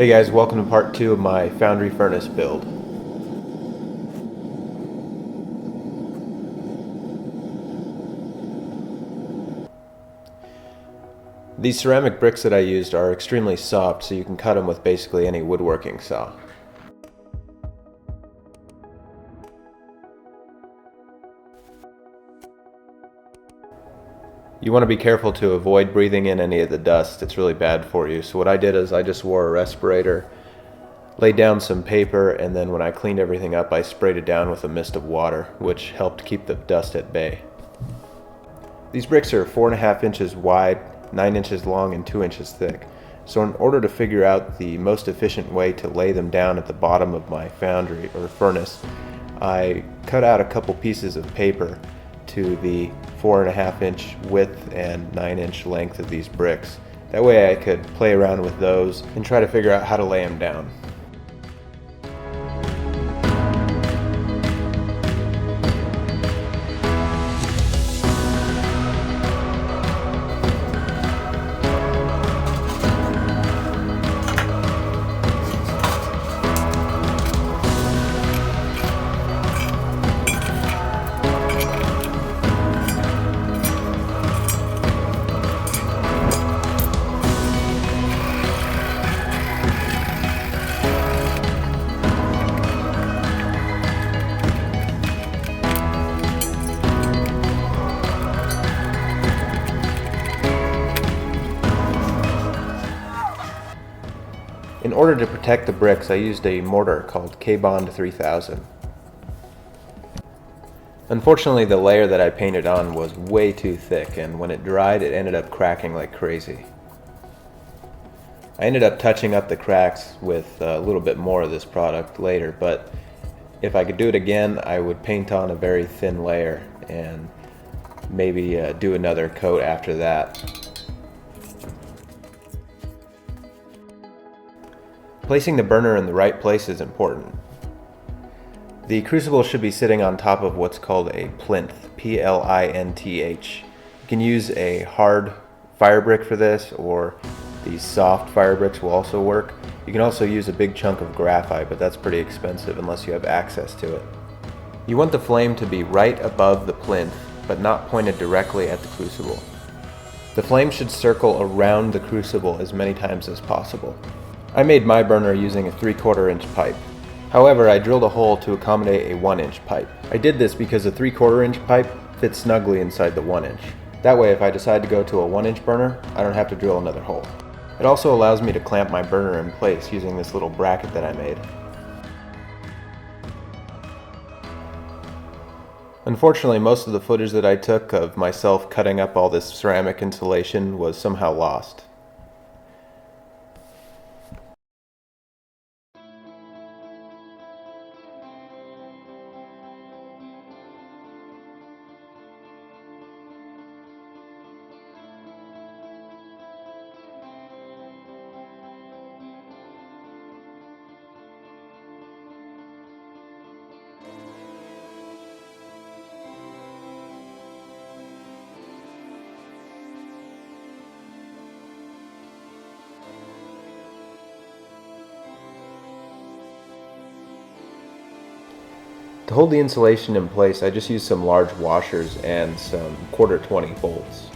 Hey guys, welcome to part 2 of my Foundry furnace build. These ceramic bricks that I used are extremely soft, so you can cut them with basically any woodworking saw. You want to be careful to avoid breathing in any of the dust. It's really bad for you. So what I did is I just wore a respirator, laid down some paper, and then when I cleaned everything up, I sprayed it down with a mist of water, which helped keep the dust at bay. These bricks are 4.5 inches wide, 9 inches long, and 2 inches thick. So in order to figure out the most efficient way to lay them down at the bottom of my foundry or furnace, I cut out a couple pieces of paper to the 4.5 inch width and 9 inch length of these bricks. That way I could play around with those and try to figure out how to lay them down. In order to protect the bricks, I used a mortar called K-Bond 3000. Unfortunately, the layer that I painted on was way too thick, and when it dried, it ended up cracking like crazy. I ended up touching up the cracks with a little bit more of this product later, but if I could do it again, I would paint on a very thin layer and maybe do another coat after that. Placing the burner in the right place is important. The crucible should be sitting on top of what's called a plinth, P-L-I-N-T-H. You can use a hard fire brick for this, or these soft fire bricks will also work. You can also use a big chunk of graphite, but that's pretty expensive unless you have access to it. You want the flame to be right above the plinth, but not pointed directly at the crucible. The flame should circle around the crucible as many times as possible. I made my burner using a 3/4 inch pipe. However, I drilled a hole to accommodate a 1 inch pipe. I did this because a 3/4 inch pipe fits snugly inside the 1 inch. That way, if I decide to go to a 1 inch burner, I don't have to drill another hole. It also allows me to clamp my burner in place using this little bracket that I made. Unfortunately, most of the footage that I took of myself cutting up all this ceramic insulation was somehow lost. To hold the insulation in place, I just used some large washers and some 1/4 bolts.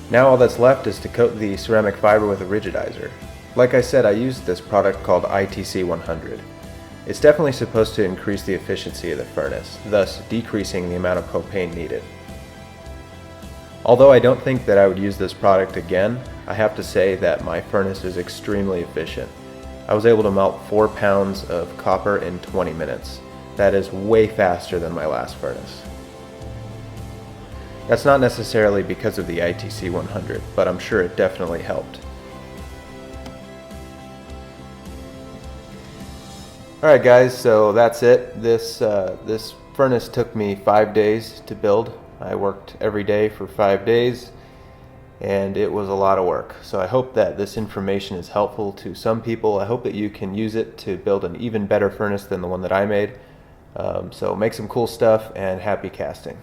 Now all that's left is to coat the ceramic fiber with a rigidizer. Like I said, I used this product called ITC 100. It's definitely supposed to increase the efficiency of the furnace, thus decreasing the amount of propane needed. Although I don't think that I would use this product again, I have to say that my furnace is extremely efficient. I was able to melt 4 pounds of copper in 20 minutes. That is way faster than my last furnace. That's not necessarily because of the ITC 100, but I'm sure it definitely helped. Alright guys, so that's it. This furnace took me 5 days to build. I worked every day for 5 days, and it was a lot of work. So I hope that this information is helpful to some people. I hope that you can use it to build an even better furnace than the one that I made. So make some cool stuff, and happy casting.